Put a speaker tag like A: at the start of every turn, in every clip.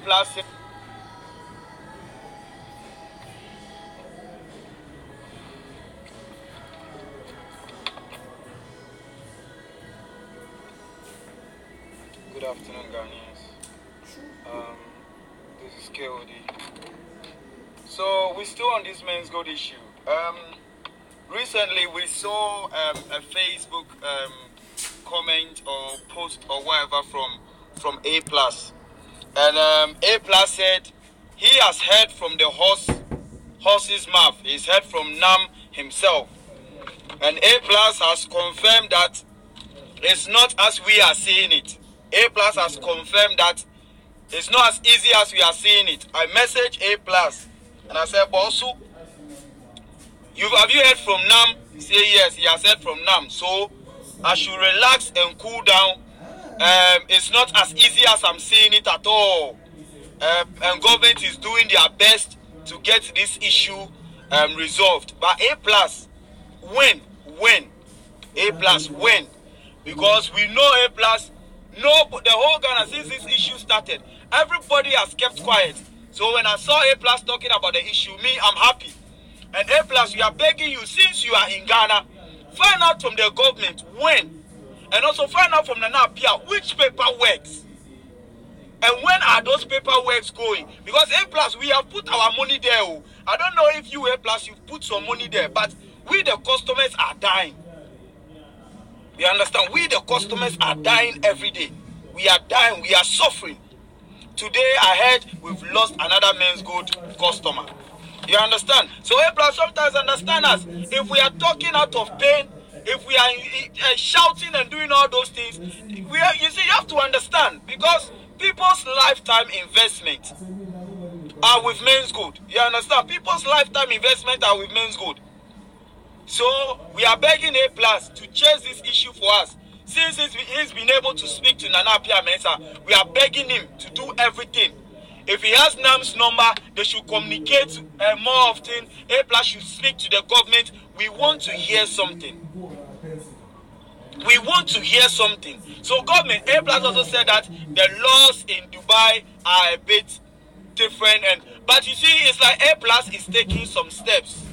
A: plus. Good afternoon, Ghanaians. This is KOD. So we're still on this men's gold issue. Recently we saw a Facebook comment or post or whatever from A Plus, and A Plus said he has heard from the horse's mouth. He's heard from Nam himself, and A Plus has confirmed that it's not as we are seeing it. A Plus has confirmed that it's not as easy as we are seeing it. I messaged A Plus and I said, Bosu, have you heard from Nam? He said yes, he has heard from Nam. So I should relax and cool down. It's not as easy as I'm seeing it at all. And government is doing their best to get this issue resolved. But A Plus, when? A Plus, when? Because we know A Plus, the whole Ghana, since this issue started, everybody has kept quiet. So when I saw A Plus talking about the issue, me, I'm happy. And A Plus, we are begging you, since you are in Ghana, find out from the government when, and also find out from Nana Appiah which paper works. And when are those paperworks going? Because A Plus, we have put our money there. I don't know if you A Plus, you've put some money there, but we the customers are dying. You understand? We the customers are dying every day. We are dying. We are suffering. Today I heard we've lost another men's gold customer. You understand? So A Plus, sometimes understand us. If we are talking out of pain, if we are shouting and doing all those things, you see, you have to understand, because people's lifetime investment are with men's gold. You understand? People's lifetime investment are with men's gold. So we are begging A Plus to chase this issue for us. Since he's been able to speak to Nana Appiah Mensah, we are begging him to do everything. If he has Nam's number, they should communicate more often. A Plus should speak to the government. We want to hear something. We want to hear something. So government, A Plus also said that the laws in Dubai are a bit different. But you see, it's like A Plus is taking some steps.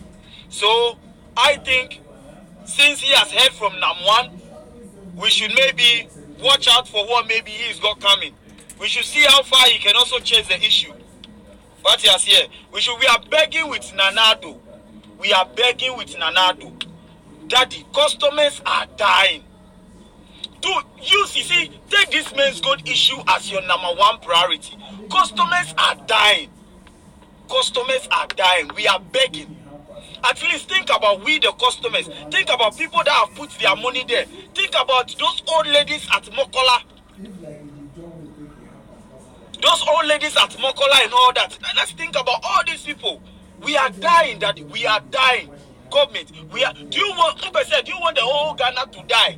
A: So I think since he has heard from Nam1, we should maybe watch out for what maybe he's got coming. We should see how far he can also chase the issue. What he has here. We are begging with Nanado. We are begging with Nanado. Daddy, customers are dying. You see, take this men's gold issue as your #1 priority. Customers are dying. Customers are dying. We are begging. At least think about we the customers. Think about people that have put their money there. Think about those old ladies at Mokola. Those old ladies at Mokola and all that. Let's think about all these people. We are dying, Daddy. We are dying. Government, do you want the whole Ghana to die?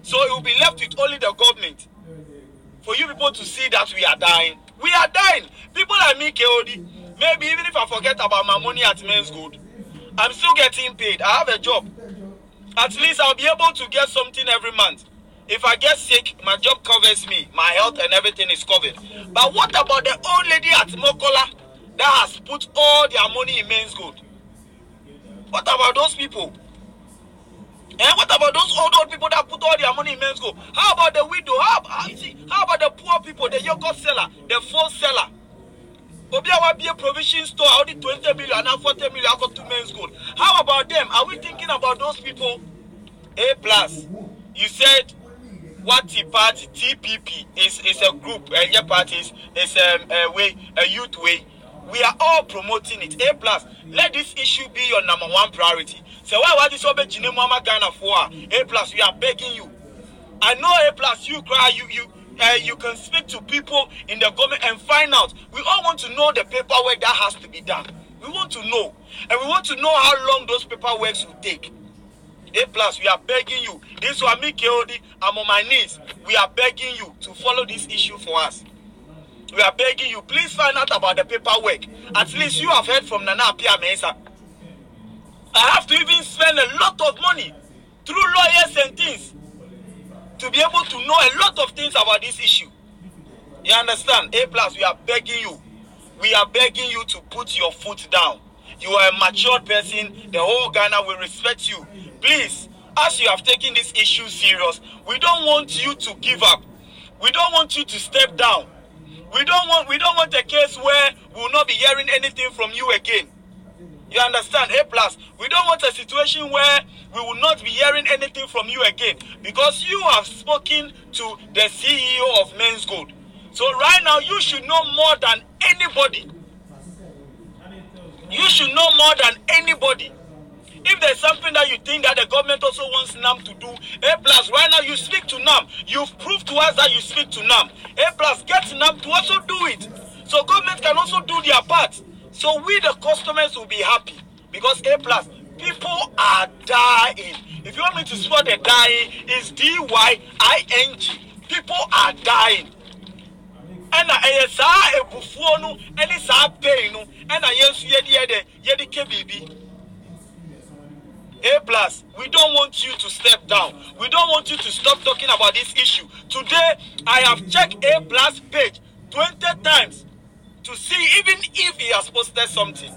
A: So it will be left with only the government. For you people to see that we are dying. We are dying. People like me, KOD, maybe even if I forget about my money at Men's Gold, I'm still getting paid. I have a job. At least I'll be able to get something every month. If I get sick, my job covers me. My health and everything is covered. But what about the old lady at Mokola that has put all their money in Men's Gold? What about those people? And what about those old people that put all their money in Men's Gold? How about the widow? How about the poor people, the yogurt seller, the phone seller? Obiawa be a provision store, only 20 million and 40 million got to Men's Gold. How about them? Are we thinking about those people? A Plus, you said what Tea Party, TPP, is a group, your parties, is a youth way. We are all promoting it. A Plus, let this issue be your #1 priority. So why this over Mama Ghana for? A Plus, we are begging you. I know A Plus, you cry, you can speak to people in the government and find out. We all want to know the paperwork that has to be done. We want to know. And we want to know how long those paperwork will take. A Plus, we are begging you. This one, me, KOD, I'm on my knees. We are begging you to follow this issue for us. We are begging you, please find out about the paperwork. At least you have heard from Nana Appiah Mensah. I have to even spend a lot of money through lawyers and things to be able to know a lot of things about this issue. You understand? A+, we are begging you. We are begging you to put your foot down. You are a matured person. The whole Ghana will respect you. Please, as you have taken this issue serious, we don't want you to give up. We don't want you to step down. We don't want a case where we will not be hearing anything from you again. You understand? A+, we don't want a situation where we will not be hearing anything from you again, because you have spoken to the CEO of Men's Gold. So right now, you should know more than anybody. You should know more than anybody. If there's something that you think that the government also wants NAM to do, A+, right now you speak to NAM. You've proved to us that you speak to NAM. A+, get NAM to also do it. So government can also do their part. So we, the customers, will be happy. Because A+, people are dying. If you want me to spell the dying, it's D-Y-I-N-G. People are dying. And I saw a buffon, and it's a pain, and I yes, yedi KBB. A+, we don't want you to step down. We don't want you to stop talking about this issue. Today, I have checked A+ page 20 times to see even if he has posted something.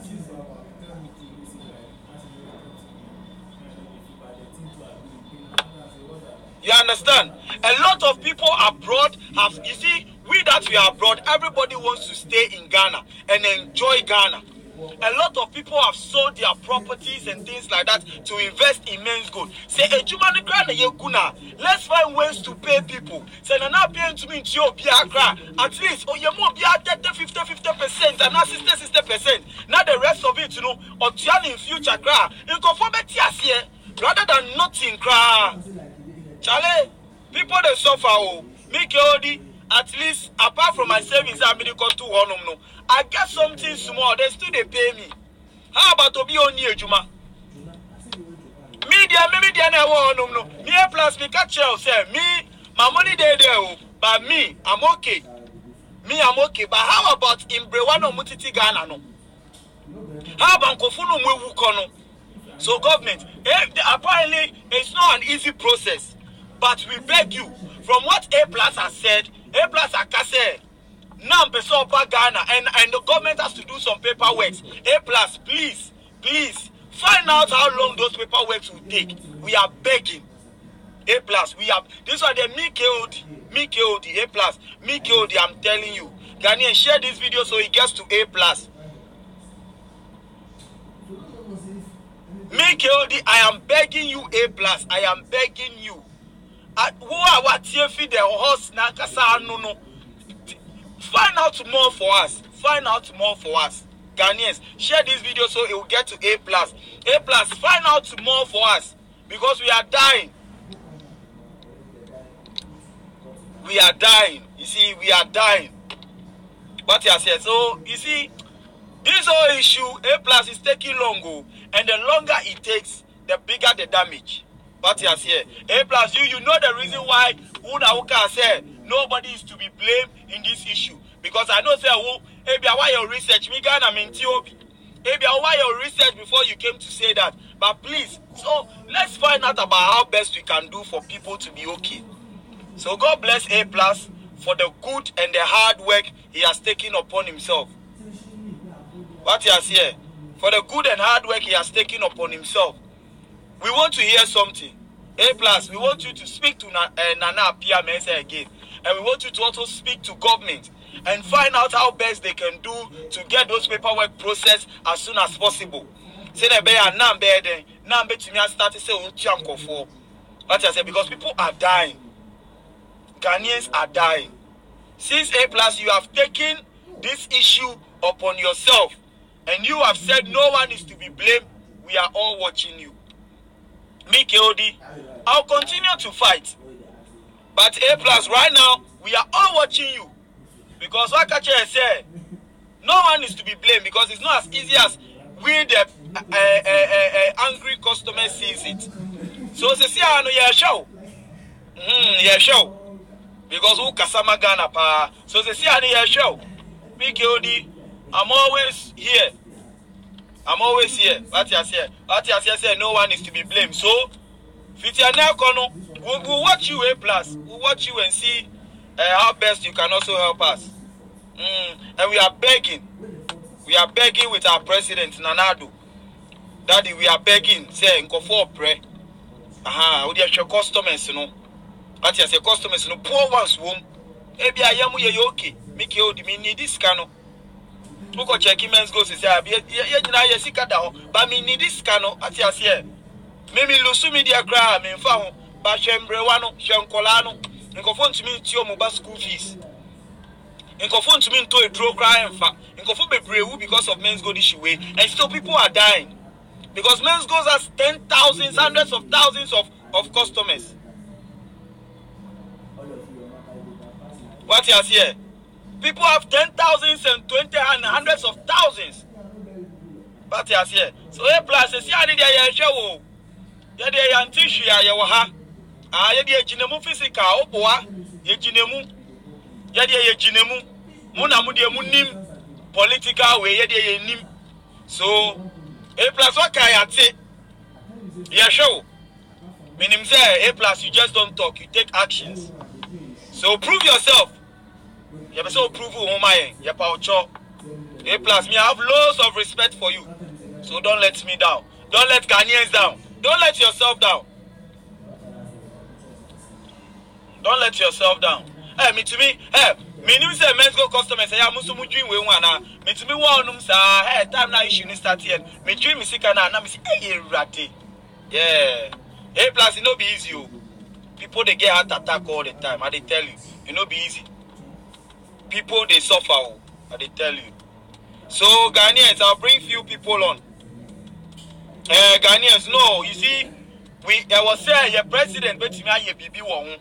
A: You understand? A lot of people abroad have, you see, we that we are abroad, everybody wants to stay in Ghana and enjoy Ghana. A lot of people have sold their properties and things like that to invest in Men's Gold. Say, let's find ways to pay people. Say, not paying to me at least, oh, you more be at 50%, and not 60%. Not the rest of it, you know, or in future, in conformity, rather than nothing, Charlie, people they suffer, oh, me Keodi, at least apart from my savings, I'm going to go to one. I get something small, they still they pay me. How about to be on you, Juma? Media, no. Me A+ me catch you, say me, my money there, but me, I'm okay. Me, I'm okay. But how about in Brewano Mutiti Ghana? No? How about Kofuno Mwevukono? So government, apparently it's not an easy process. But we beg you, from what A+ has said, A+ has said, now Ghana, and the government has to do some paperwork. A+, please, find out how long those paperwork will take. We are begging. A+, we have, this one the me KOD, A+, me KOD, I'm telling you. Ghanaian, share this video so it gets to A+. Me KOD, I am begging you, A+, I am begging you. Who are what here feed the horse Nankasa no. Find out more for us. Find out more for us. Ghanaians, share this video so it will get to A+. A+, find out more for us. Because we are dying. We are dying. You see, we are dying. What you said. So, you see, this whole issue, A+ is taking longer. And the longer it takes, the bigger the damage. What you say. A+, you know the reason why Unauka said nobody is to be blamed in this issue. Because I know, say, maybe why your research, me Ghana Mintiobi. Maybe why your research before you came to say that. But please, so let's find out about how best we can do for people to be okay. So God bless A+ for the good and the hard work he has taken upon himself. What he has here, for the good and hard work he has taken upon himself. We want to hear something. A+, we want you to speak to Nana Appiah Mensah again. And we want you to also speak to government and find out how best they can do to get those paperwork processed as soon as possible. Say that start to say what I said, because people are dying. Ghanaians are dying. Since A+, you have taken this issue upon yourself and you have said no one is to be blamed, we are all watching you. Me KOD, I'll continue to fight. But A+, right now, we are all watching you. Because what Kache said, no one is to be blamed, because it's not as easy as we, the angry customer, sees it. So, see, I know you're show. Yeah, show. Because who Kasama Ghana pa. So, see, I know you're show. Me KOD, I'm always here. I'm always here. What you say, no one is to be blamed. So, we'll watch you, A+. We'll watch you and see how best you can also help us. And we are begging with our president Nanado. Daddy, we are begging, say, go for pray. We are your customers, you know. But yes, your customers, you know, poor ones womb. Maybe I am with you okay. Make you need this cano. Look at checking men's goes to say, but me need this cano at yes, yeah. Maybe Lusu media cry, me found, but Shembrewano, Shankolano, and go phone to me to your mobile school fees. And go phone to me to a draw cry and fat. And go phone be brave because of men's go this way. And still people are dying. Because men's goes has 10,000s, hundreds of thousands of customers. What you here? People have 10,000s and 20 and hundreds of thousands. What you here? So A plus is ya did ya show. Ya de ya tissue ya ha. Ya de jinemu physical oboa. Ye jinemu. Ya de ye jinemu. Muna mu de mu nim political way ya de ye nim. So A plus what can you say? Yeah, show. Meaning say A plus you just don't talk, you take actions. So prove yourself. You have so prove who my A plus me, I have loads of respect for you. So don't let me down. Don't let Ghanaians down. Don't let yourself down. Don't let yourself down. Hey, me to me, hey, me new say men's go customers say I must mu dream we wana. Me to me one say hey time now issue ni start here. Me dream me sika na me say hey rati. Yeah. A plus it no be easy. People they get heart attack all the time. I they tell you, it no be easy. People they suffer. I they tell you. So Ghanaians, I'll bring few people on. Ghanaians, no, you see, I was saying your president bet me a BB one.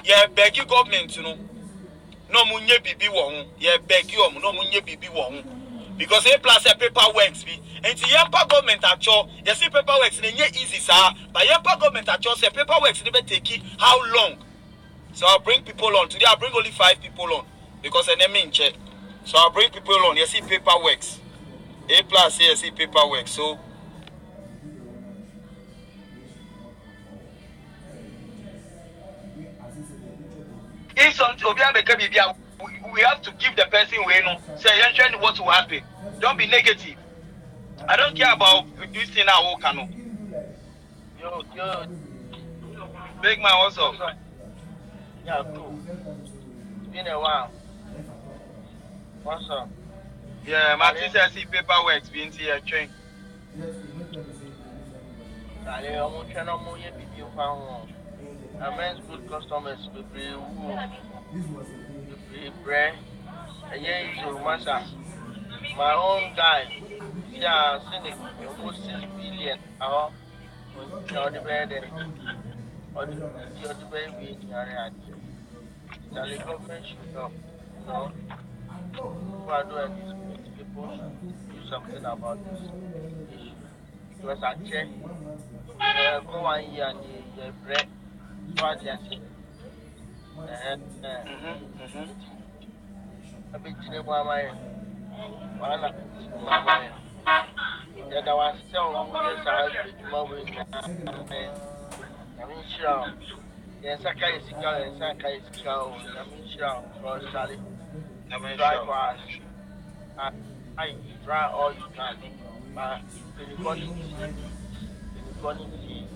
A: Yeah, beg you government, you know. No munye BB one. Yeah, beg you no munye BB one. Because A plus a paper works be. And the Yampa government actual, you see paper works in easy, sir. But Yampa government actual say paper works never take it how long. So I'll bring people on. Today I'll bring only 5 people on. Because I name in check. So I'll bring people on. You see paper works. A plus here, see paper works. So if something we have to give the person way no. Say what will happen. Don't be negative. I don't care about this thing now. Yo. Big man, what's up?
B: Yeah, cool. It's been a while. What's up?
A: Yeah, Martin says see paperwork being here train.
B: I'm trying to move your video found. Men's good customers will be bread. My own guy, yeah, cynic, almost 6 billion. The bed or the baby in your hand. The government should help. Who are doing these people do something about this issue. Because I check, go 1 year and the bread. What they are saying. A bit in my mind. That I was still yes, I have sure. Yes, I can't see how and Saka is cow. Sure, for Charlie. I try all you can. But the quality.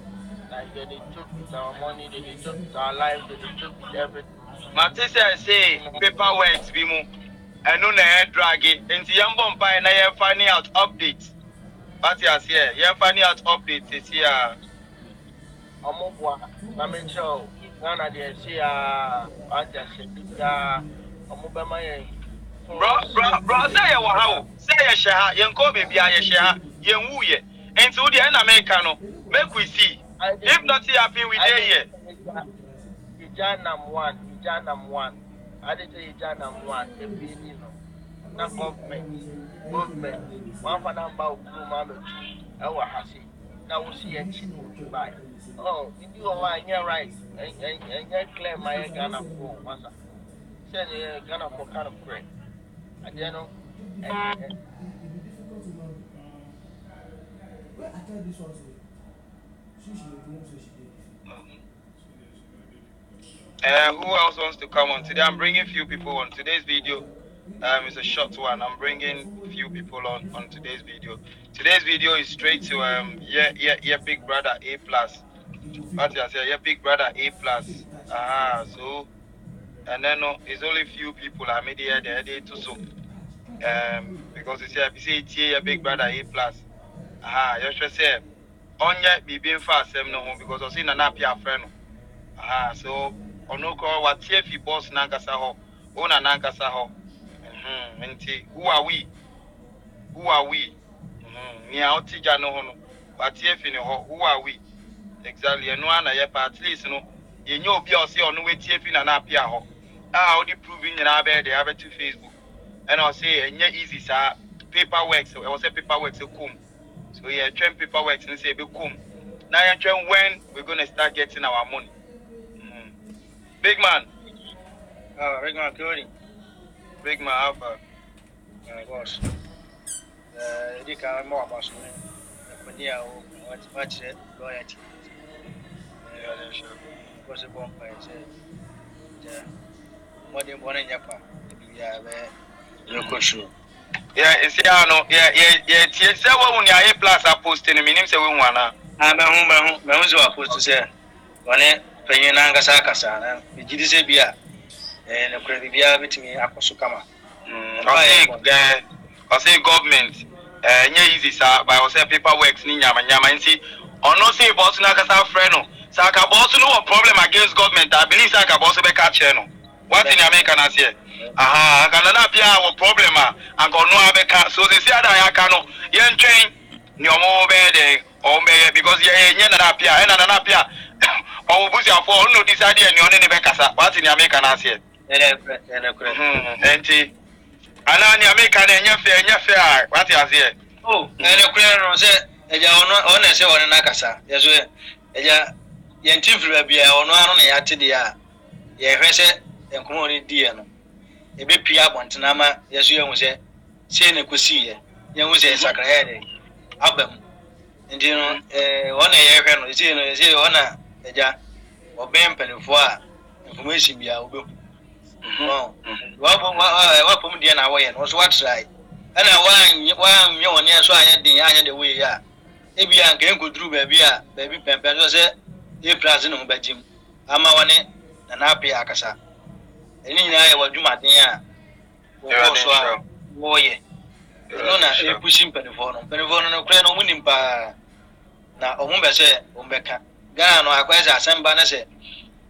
B: Like they took with our money, they took with our life, they took with everything.
A: Matisa say paperwork be mo. And no drag it. And the young bumpy na you finding out updates. But yes, here, you're finding out updates this year.
B: Omobwa, I mean, show. Ghana, they see I just said, Omobama.
A: Bro, say you how? Say you share, you go baby, I share, you woo ye. And so the end Americano, make we see. If not happy with here.
B: Ijanam one. I did say Ijanam one, the beginning. Not government. One for number of Mama, our Hassi. Now we see a chin to buy. Oh, if you are you're right, and you claim my Ghana for Massa. Send a Ghana for kind of bread. And you know,
A: Who else wants to come on today? I'm bringing few people on today's video. It's a short one. I'm bringing few people on today's video. Today's video is straight to yeah big brother A plus. What I say, yeah big brother A plus. So and then no, it's only few people I made here they too so. Because you say yeah big brother A plus. You should say onye be being fast no because I see na pia friend. So ono ko what if you boss nankasa ho. Ona nankasa ho. Who are we? Who are we? Nia otija no hono. But if you know who are we? Exactly. No one at least no. You know be or see on way TF na apia ho. How the proving in abe they have to Facebook. And I'll say and easy sir paperwork. So I will say paperwork so come. So yeah, train paperwork and say be come. Now you train when we're gonna start getting our money. Big man.
B: Big man, good.
A: Big man Alpha.
B: Boss. You can't more about something. What's it? Loyalty.
A: Yeah, sure.
B: What's the bomb? More than one in Japan. Yeah,
A: it's yeah. Say what when you plus are posting, meaning say we wanna.
B: I'm a home, supposed to say. One penyananga sakasa, Jidise Bia, and a credit Bia with me, Aposukama.
A: I say government, easy, sir, but I say paperwork, Nyama, and see, or no say boss Nakasa Freno. Saka boss no problem against government. I believe Saka boss be catch no. What in America na say? Canada pia our problem and go no abeka. So they say that I cannot yen train nyomo be de or me because yen na pia and na pia. Or busi afọ no decide and you ne be kasa. What in America na say? Enti ana ni America na enye fair what you say?
B: Oh, ene kure no say eja ono say ono na kasa. Yeso eja yen tifra bia ono anu na ya tede a ye hwese enkomo ni die no ebe pia abontena ma yeso ye hu se ne kosi ye hu se sakrahede abam ndi no ono ye hwe no se ono eja obem penfo a information bia obehu wapom die na wo ye no so what try ana wa nye woni so anya din anya de we ya ebia nka enkoduru baabi pempen so se e plus no bagim ama woni na apia akasa eni nyina ye wadwuma den a wo so a wo ye no na e pushing penfo no kure no munim pa na omumbe se ombeka Ghana no akwasa asemba na se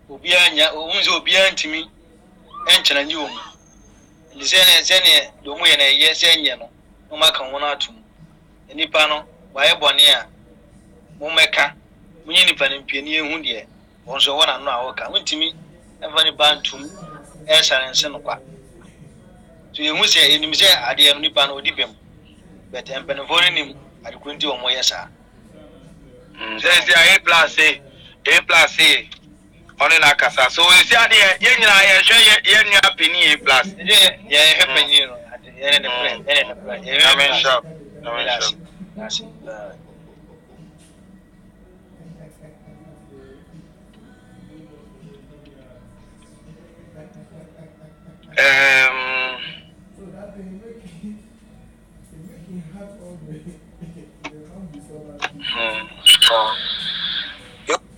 B: obi anya omunze obi antimi enchena nyi omu ndi se ne do mu ye na ye se nye no no maka ho na atum nipa no waye bone a mo meka munyi nipa ne mpie ne ehu de wonso wona no a woka muntimi efa ni bantum e sarense no kwa to ehu se enim se ade no nipa no odibem but empenfo ne nim ade kunti o mo ye sa
A: say A plus A on in Akasa. So you see the yen you penny A plus.
B: Yeah, happen you know.
A: I'm in shop.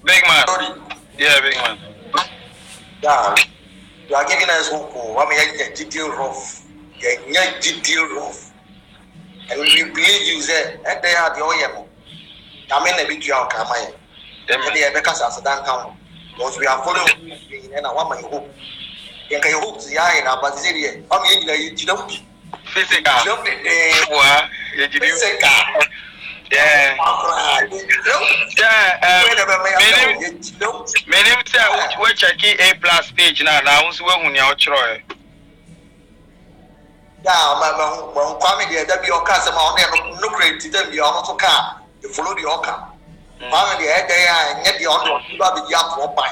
A: Big man. Yeah, big man.
C: Yeah, you are giving us hope. What may I detail rough? Yeah, detail rough. And we believe you say, and they are the oil. I mean, a bit you are coming. Then they are because as a down count. Because we are following and I want my hope. You can hope the eye in our Brazilian. I mean, you don't be
A: physical. Yeah. Meaning say we check A plus page now. Now we who ni ochro.
C: Yeah, my family there that be your custom on there no credit them be also car. You follow the order. Family there and get the order you have the app for buy.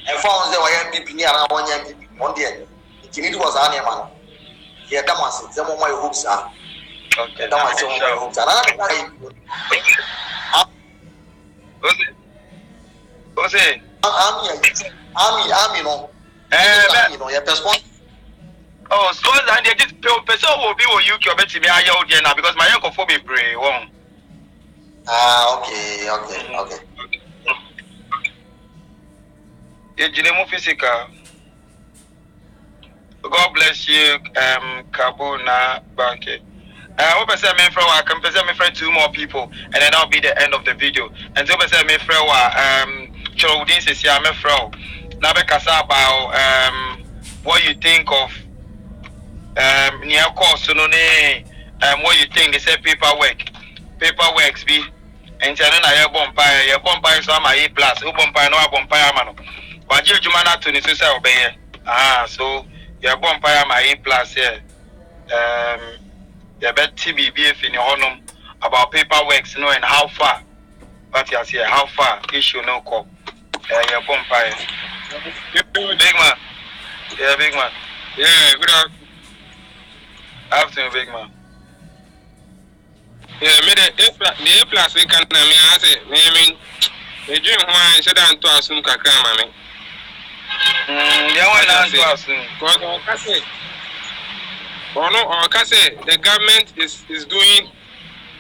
C: And found the YMP near one year on there. It need was an man. Yeah, that was some of my hopes are. Okay, that was some of my hopes. Army no. You know, your response.
A: Oh, sponsor and they just person will be with UK or better me I now because my uncle for me pray one.
C: Okay.
A: Ejilemu physical. God bless you, Kabuna Banke. I hope I say me friend, I can present me friend 2 more people, and then that'll be the end of the video. And so I say me friend, Chodin says yeah, me friend. Now because about what you think of near course, so no what you think they say paperworks be. And then I have bumpire, so I'm a plus, bumpire, no bumpire man. But you man to the social obey. So your bumpire my A plus here. You bet TBBF in your honor about paperworks, you know, and how far. But you see how far issue no call. Your bumpire. Big man. Yeah, big man.
D: Yeah, good
A: afternoon, big man.
D: Yeah, me the A plus we can me I say me the dream one should and to assume kakra mama.
A: Yeah, one to assume.
D: The government is doing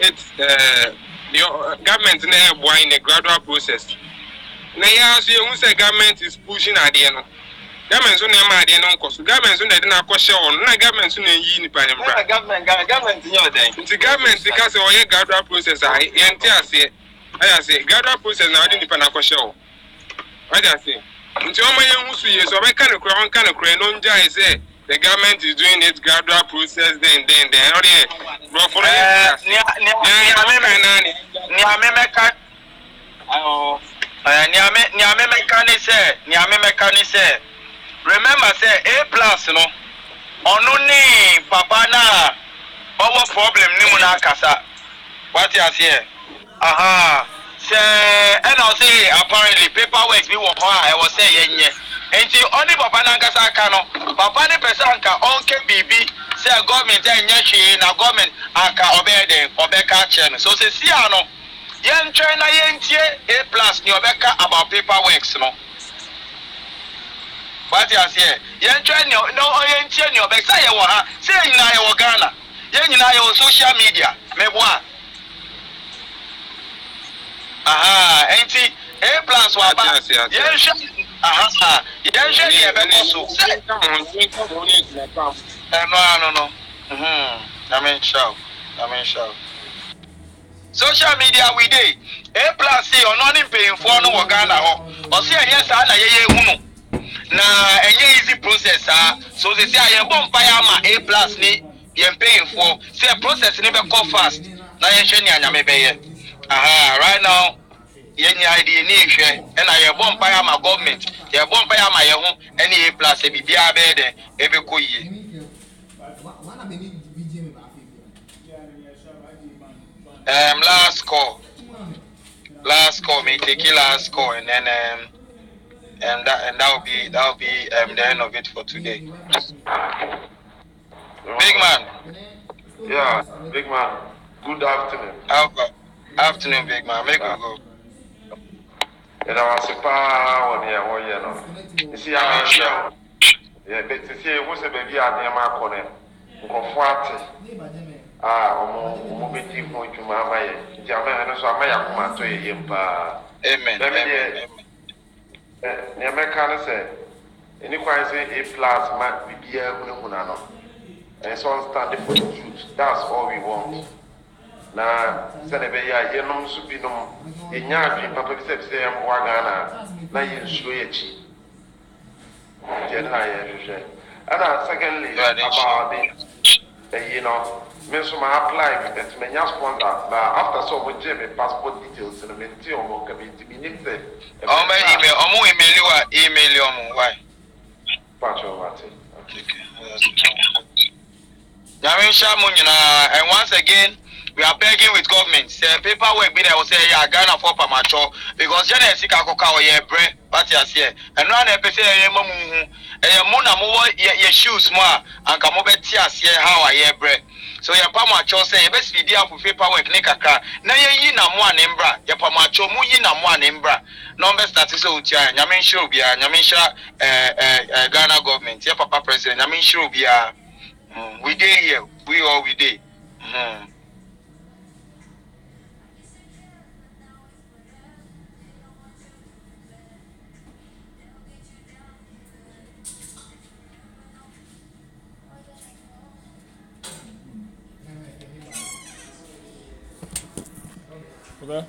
D: it. The government now in the gradual process. Now, you say government is pushing at the end. Government soon never the end cost. Government soon they didn't question on. Now government soon in
A: government in your day.
D: The government because of a gradual process. I say gradual process now didn't depend on question. What I say. Until my young so I kind of cry. No say. The government is doing its gradual process, then.
A: Remember, say A plus, no. Only Papa na. Our problem, Nimuna Kasa. What you say? Say, and I'll say apparently paperwork we were I was saying, and the only Papa Nangasa Kano, Papa ne Pesanka, Onke Bibi, say government and Yashi, now government, Anka Obede, Obeka Chen. So say, Siano, Yen China Yentie, A plus, Nyobeka about paperworks, no. What you say? Yen China, no, Yentie, Nyobeka, say, Naya Ghana, Yen Naya social media, Meboa. Ain't it? A plus one. Yes, no. I mean, show. Social media we did. A plus C or not paying for no Ghana or say yes, I na easy process. So they say I am bumpire A plus ni paying for. Say a process never go fast. Na right now. Any idea and I won't buy my government. You won't buy my own any A plus a BBA bed every cool year. Last call, me take it last call and then and that'll be the end of it for today. Big man.
E: Yeah, big man. Good afternoon.
A: Afternoon, big man. Make we go.
E: And I was a power on here, no. You see, I'm sure. Yeah, but to see what's a baby at the Marcone. Conforte. Mobile point to my German, so I may have come to him. Amen. The American said, any question A plus might be a Gunano. And so standing for the youth. That's all we want. Na Senebeya, Yenum Supinum, Yaki, Papa said, say, I'm Wagana, na yin Shuechi. And secondly, about the, Minsuma apply with the Menya sponsor, but after so much passport details and a mentee or community beneath them.
A: Oh, my email you, why? Yamin Shamunina, and once again, we are begging with government. Say paperwork be there. Will say yeah, Ghana for mature because Ghana is sika koka or ye bread. But yes, yeah. And run a person ye muna mo ye shoes more and come over tears ye how I ye bread. So so ya pa mo acho say e be speed up paperwork ne kakra na ye yi na mo anembra ya pa mo acho mu yi na mo anembra no be start so utia nyame nhire obia nyame nhira Ghana government ya papa president nyame nhire obia we dey here we all we dey
F: Okay.